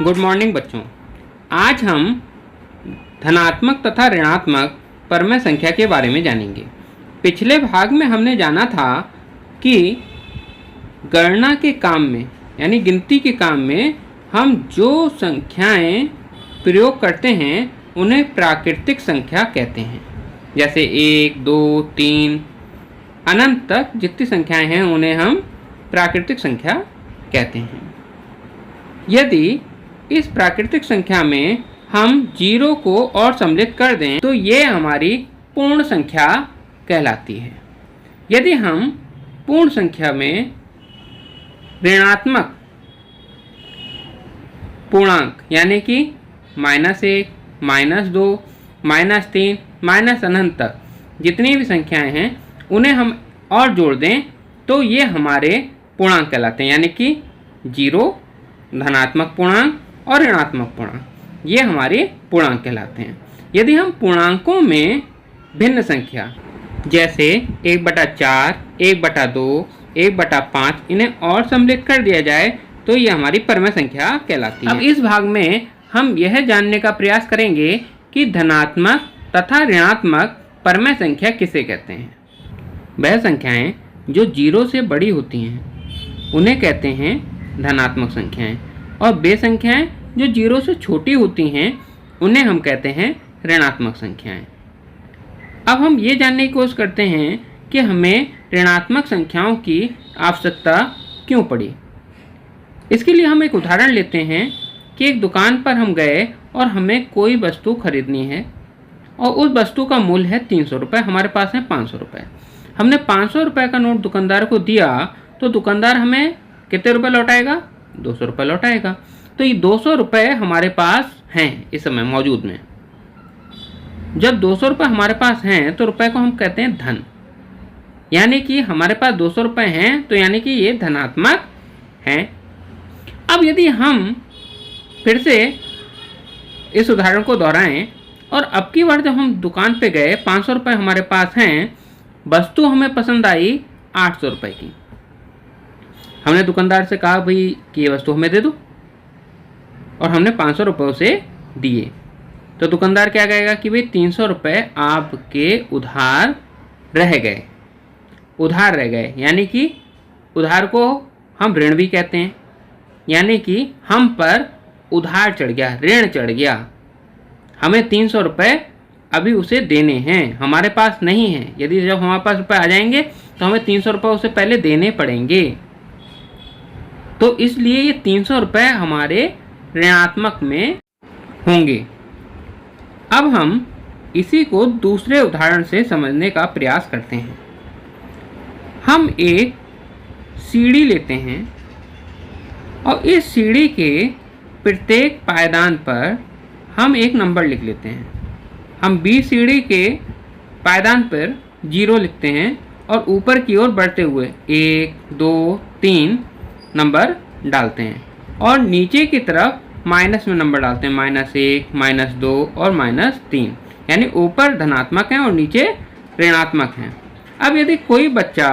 Good morning बच्चों। आज हम धनात्मक तथा ऋणात्मक परमेय संख्या के बारे में जानेंगे। पिछले भाग में हमने जाना था कि गणना के काम में यानी गिनती के काम में हम जो संख्याएं प्रयोग करते हैं उन्हें प्राकृतिक संख्या कहते हैं। जैसे 1, 2, 3 अनंत तक जितनी संख्याएं हैं उन्हें हम प्राकृतिक संख्या कहते हैं। यदि इस प्राकृतिक संख्या में हम 0 को और सम्मिलित कर दें तो ये हमारी पूर्ण संख्या कहलाती है। यदि हम पूर्ण संख्या में ऋणात्मक पूर्णांक यानी कि -1, -2, -3, माइनस अनंत तक जितनी भी संख्याएं हैं उन्हें हम और जोड़ दें तो ये हमारे पूर्णांक कहलाते हैं। यानी कि 0 धनात्मक पूर्णांक और ऋणात्मक पूर्णांक ये हमारे पूर्णांक कहलाते हैं। यदि हम पूर्णांकों में भिन्न संख्या जैसे 1/4, 1/2, 1/5 इन्हें और सम्मिलित कर दिया जाए तो ये हमारी परमेय संख्या कहलाती है। अब इस भाग में हम यह जानने का प्रयास करेंगे कि धनात्मक तथा ऋणात्मक परमेय संख्या किसे कहते हैं। वह संख्याएं जो 0 से बड़ी होती हैं उन्हें कहते हैं धनात्मक संख्याएं, और वे संख्याएं जो 0 से छोटी होती हैं उन्हें हम कहते हैं ऋणात्मक संख्याएं। अब हम ये जानने की कोशिश करते हैं कि हमें ऋणात्मक संख्याओं की आवश्यकता क्यों पड़ी। इसके लिए हम एक उदाहरण लेते हैं कि एक दुकान पर हम गए और हमें कोई वस्तु खरीदनी है और उस वस्तु का मूल्य है 300 रुपये, हमारे पास है 500 रुपये। हमने 500 रुपये का नोट दुकानदार को दिया तो दुकानदार हमें कितने रुपये लौटाएगा? 200 रुपये लौटाएगा। तो ये 200 रुपये हमारे पास हैं इस समय मौजूद में। जब 200 रुपये हमारे पास हैं तो रुपये को हम कहते हैं धन, यानी कि हमारे पास 200 रुपये हैं तो यानी कि ये धनात्मक हैं। अब यदि हम फिर से इस उदाहरण को दोहराएं और अब की बार जब हम दुकान पे गए, 500 रुपये हमारे पास हैं, वस्तु हमें पसंद आई 800 रुपये की। हमने दुकानदार से कहा भाई कि ये वस्तु हमें दे दो, और हमने 500 रुपये उसे दिए। तो दुकानदार क्या कहेगा कि भाई 300 रुपये आपके उधार रह गए, उधार रह गए। यानी कि उधार को हम ऋण भी कहते हैं, यानी कि हम पर उधार चढ़ गया, ऋण चढ़ गया। हमें 300 रुपये अभी उसे देने हैं, हमारे पास नहीं है। यदि जब हमारे पास रुपये आ जाएंगे तो हमें 300 रुपये उसे पहले देने पड़ेंगे। तो इसलिए ये 300 रुपये हमारे ऋणात्मक में होंगे। अब हम इसी को दूसरे उदाहरण से समझने का प्रयास करते हैं। हम एक सीढ़ी लेते हैं और इस सीढ़ी के प्रत्येक पायदान पर हम एक नंबर लिख लेते हैं। हम 20 सीढ़ी के पायदान पर 0 लिखते हैं और ऊपर की ओर बढ़ते हुए 1, 2, 3 नंबर डालते हैं, और नीचे की तरफ माइनस में नंबर डालते हैं, -1, -2 और -3। यानी ऊपर धनात्मक हैं और नीचे ऋणात्मक हैं। अब यदि कोई बच्चा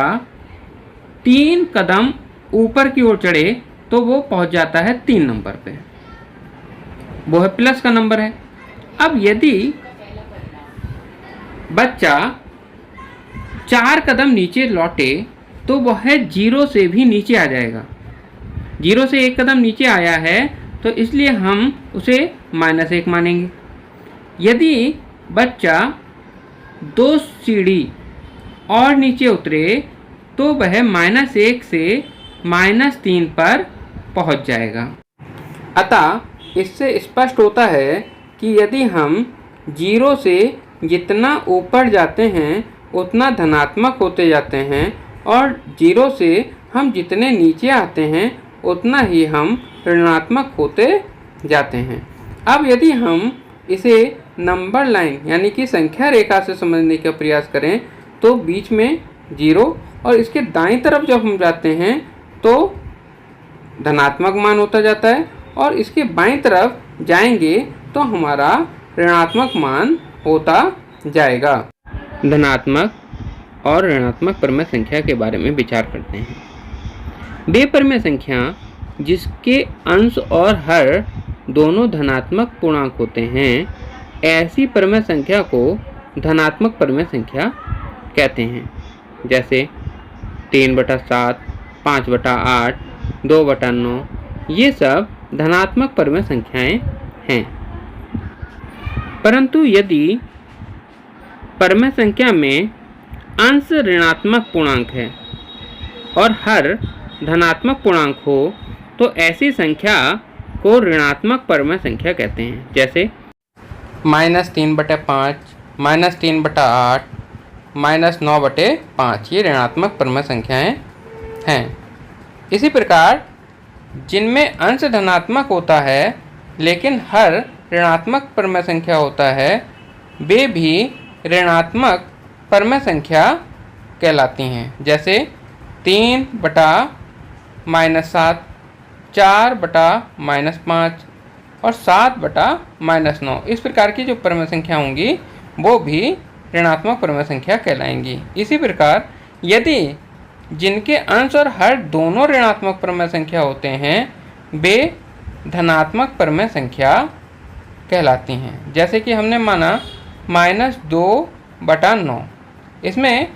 3 कदम ऊपर की ओर चढ़े तो वो पहुंच जाता है 3 नंबर पे, वो है प्लस का नंबर है। अब यदि बच्चा 4 कदम नीचे लौटे तो वह 0 से भी नीचे आ जाएगा। 0 से 1 कदम नीचे आया है तो इसलिए हम उसे -1 मानेंगे। यदि बच्चा 2 सीढ़ी और नीचे उतरे तो वह -1 से -3 पर पहुंच जाएगा। अतः इससे स्पष्ट होता है कि यदि हम 0 से जितना ऊपर जाते हैं उतना धनात्मक होते जाते हैं, और 0 से हम जितने नीचे आते हैं उतना ही हम ऋणात्मक होते जाते हैं। अब यदि हम इसे नंबर लाइन यानी कि संख्या रेखा से समझने का प्रयास करें तो बीच में 0 और इसके दाईं तरफ जब हम जाते हैं तो धनात्मक मान होता जाता है, और इसके बाईं तरफ जाएंगे तो हमारा ऋणात्मक मान होता जाएगा। धनात्मक और ऋणात्मक परमेय संख्या के बारे में विचार करते हैं। वे परमेय संख्या जिसके अंश और हर दोनों धनात्मक पूर्णांक होते हैं, ऐसी परमेय संख्या को धनात्मक परमेय संख्या कहते हैं। जैसे 3/7, 5/8, 2/9, ये सब धनात्मक परमेय संख्याएं हैं। परंतु यदि परमेय संख्या में अंश ऋणात्मक पूर्णांक है और हर धनात्मक पूर्णांक हो तो ऐसी संख्या को ऋणात्मक परमेय संख्या कहते हैं। जैसे -3/5, -3/8, -9/5, ये ऋणात्मक परमेय संख्याएं हैं। इसी प्रकार जिनमें अंश धनात्मक होता है लेकिन हर ऋणात्मक परमेय संख्या होता है, वे भी ऋणात्मक परमेय संख्या कहलाती हैं। जैसे 3/-7, 4/-5 और 7/-9, इस प्रकार की जो परमेय संख्या होंगी वो भी ऋणात्मक परमेय संख्या कहलाएंगी। इसी प्रकार यदि जिनके अंश और हर दोनों ऋणात्मक परमेय संख्या होते हैं, वे धनात्मक परमेय संख्या कहलाती हैं। जैसे कि हमने माना -2/9, इसमें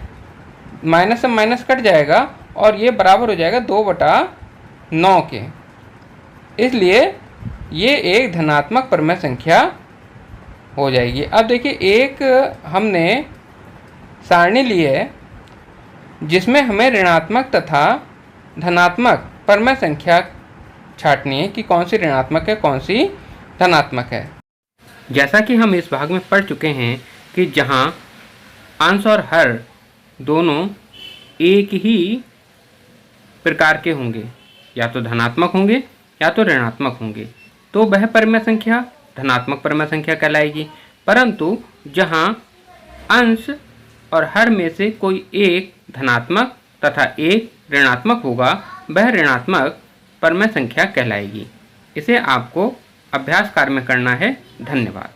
माइनस से माइनस कट जाएगा और ये बराबर हो जाएगा 2/9 के, इसलिए ये एक धनात्मक परमेय संख्या हो जाएगी। अब देखिए, एक हमने सारणी ली है जिसमें हमें ऋणात्मक तथा धनात्मक परमेय संख्या छांटनी है कि कौन सी ऋणात्मक है, कौन सी धनात्मक है। जैसा कि हम इस भाग में पढ़ चुके हैं कि जहाँ अंश और हर दोनों एक ही प्रकार के होंगे, या तो धनात्मक होंगे या तो ऋणात्मक होंगे, तो वह परमेय संख्या धनात्मक परमेय संख्या कहलाएगी। परंतु जहाँ अंश और हर में से कोई एक धनात्मक तथा एक ऋणात्मक होगा, वह ऋणात्मक परमेय संख्या कहलाएगी। इसे आपको अभ्यास कार्य में करना है। धन्यवाद।